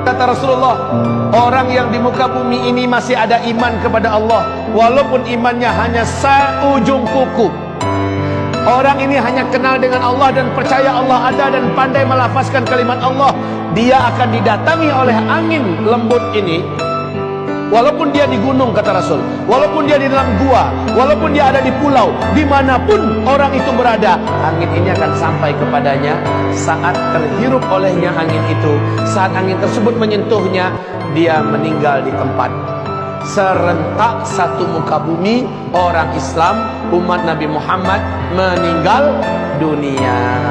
Kata Rasulullah, orang yang di muka bumi ini masih ada iman kepada Allah, walaupun imannya hanya seujung kuku. Orang ini hanya kenal dengan Allah dan percaya Allah ada dan pandai melafazkan kalimat Allah. Dia akan didatangi oleh angin lembut ini. Walaupun dia di gunung, kata Rasul, walaupun dia di dalam gua, walaupun dia ada di pulau, dimanapun orang itu berada, angin ini akan sampai kepadanya. Saat terhirup olehnya angin itu, saat angin tersebut menyentuhnya, dia meninggal di tempat. Serentak satu muka bumi, orang Islam, umat Nabi Muhammad meninggal dunia.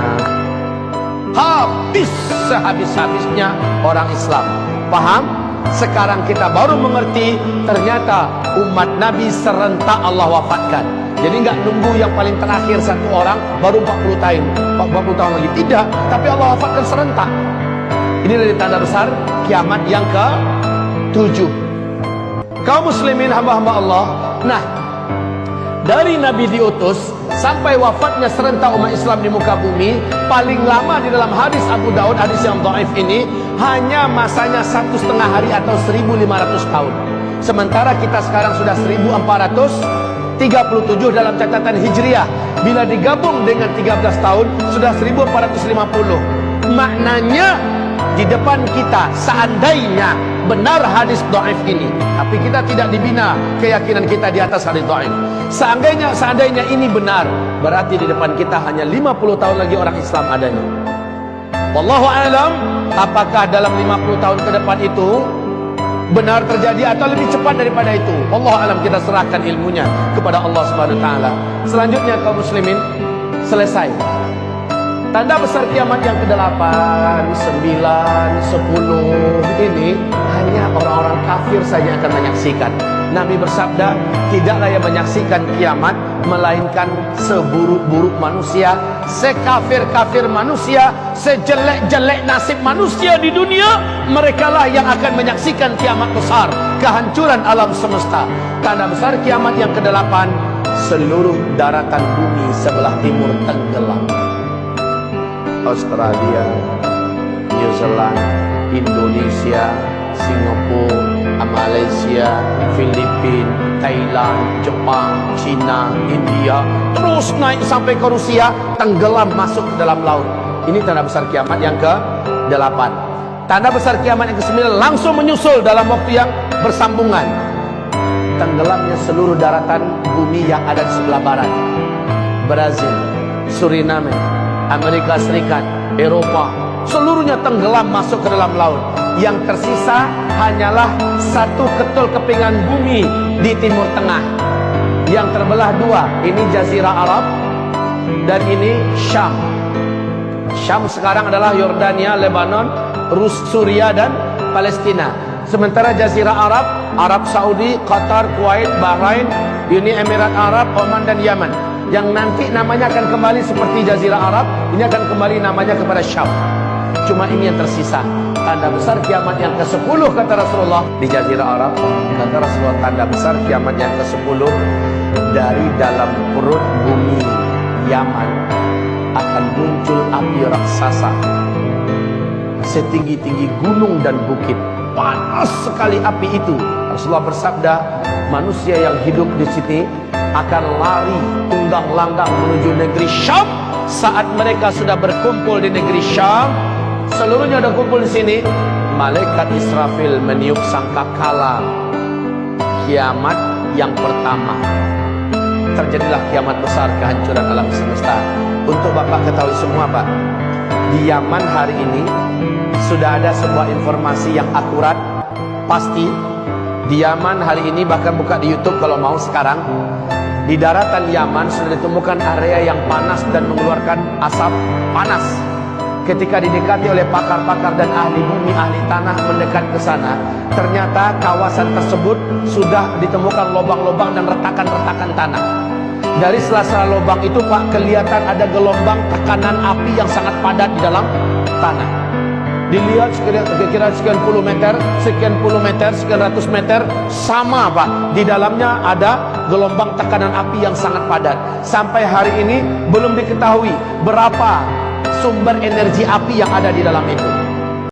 Habis sehabis-habisnya orang Islam. Paham? Sekarang kita baru mengerti, ternyata umat Nabi serentak Allah wafatkan. Jadi enggak nunggu yang paling terakhir satu orang baru 40 tahun lagi. Tidak, tapi Allah wafatkan serentak. Ini dari tanda besar kiamat yang ke-7. Kaum muslimin hamba-hamba Allah. Nah, dari Nabi diutus sampai wafatnya serentak umat Islam di muka bumi, paling lama di dalam hadis Abu Daud, hadis yang dhaif ini, hanya masanya 1,5 hari atau 1.500 tahun. Sementara kita sekarang sudah 1437 dalam catatan Hijriah. Bila digabung dengan 13 tahun, sudah 1450. Maknanya di depan kita, seandainya benar hadis dhaif ini, tapi kita tidak dibina keyakinan kita di atas hadis dhaif. Seandainya ini benar, berarti di depan kita hanya 50 tahun lagi orang Islam adanya. Wallahu a'lam, apakah dalam 50 tahun ke depan itu benar terjadi atau lebih cepat daripada itu. Wallahu a'lam, kita serahkan ilmunya kepada Allah Subhanahu wa taala. Selanjutnya kaum muslimin, selesai. Tanda besar kiamat yang ke-8, 9, 10 ini hanya orang-orang kafir saja akan menyaksikan. Nabi bersabda, tidaklah yang menyaksikan kiamat melainkan seburuk-buruk manusia, sekafir-kafir manusia, sejelek-jelek nasib manusia di dunia. Merekalah yang akan menyaksikan kiamat besar, kehancuran alam semesta. Tanda besar kiamat yang ke-8, seluruh daratan bumi sebelah timur tenggelam. Australia, New Zealand, Indonesia, Singapura, Malaysia, Filipina, Thailand, Jepang, China, India, terus naik sampai ke Rusia, tenggelam masuk ke dalam laut. Ini tanda besar kiamat yang ke-8. Tanda besar kiamat yang ke-9 langsung menyusul dalam waktu yang bersambungan. Tenggelamnya seluruh daratan bumi yang ada di sebelah barat. Brazil, Suriname, Amerika Serikat, Eropa, seluruhnya tenggelam masuk ke dalam laut. Yang tersisa hanyalah satu ketul kepingan bumi di timur tengah, yang terbelah dua. Ini Jazirah Arab dan ini Syam. Syam sekarang adalah Yordania, Lebanon, Suriah dan Palestina. Sementara Jazirah Arab, Arab Saudi, Qatar, Kuwait, Bahrain, Uni Emirat Arab, Oman dan Yaman. Yang nanti namanya akan kembali seperti Jazirah Arab, ini akan kembali namanya kepada Syam. Cuma ini yang tersisa. Tanda besar kiamat yang ke-10 kata Rasulullah di Jazirah Arab. Kata Rasulullah, tanda besar kiamat yang ke-10, dari dalam perut bumi Yaman akan muncul api raksasa setinggi-tinggi gunung dan bukit. Panas sekali api itu. Rasulullah bersabda, manusia yang hidup di sini akan lari tunggang langgang menuju negeri Syam. Saat mereka sudah berkumpul di negeri Syam, seluruhnya sudah kumpul di sini, malaikat Israfil meniup sangkakala. Kiamat yang pertama. Terjadilah kiamat besar, kehancuran alam semesta. Untuk Bapak ketahui semua, Pak, di Yaman hari ini sudah ada sebuah informasi yang akurat, pasti. Di Yaman hari ini, bahkan buka di YouTube kalau mau sekarang, di daratan Yaman sudah ditemukan area yang panas dan mengeluarkan asap panas. Ketika didekati oleh pakar-pakar dan ahli bumi, ahli tanah mendekat ke sana, ternyata kawasan tersebut sudah ditemukan lubang-lubang dan retakan-retakan tanah. Dari sela-sela lubang itu, Pak, kelihatan ada gelombang tekanan api yang sangat padat di dalam tanah. Dilihat kira-kira sekian puluh meter, sekian ratus meter, sama, Pak. Di dalamnya ada gelombang tekanan api yang sangat padat. Sampai hari ini belum diketahui berapa sumber energi api yang ada di dalam itu.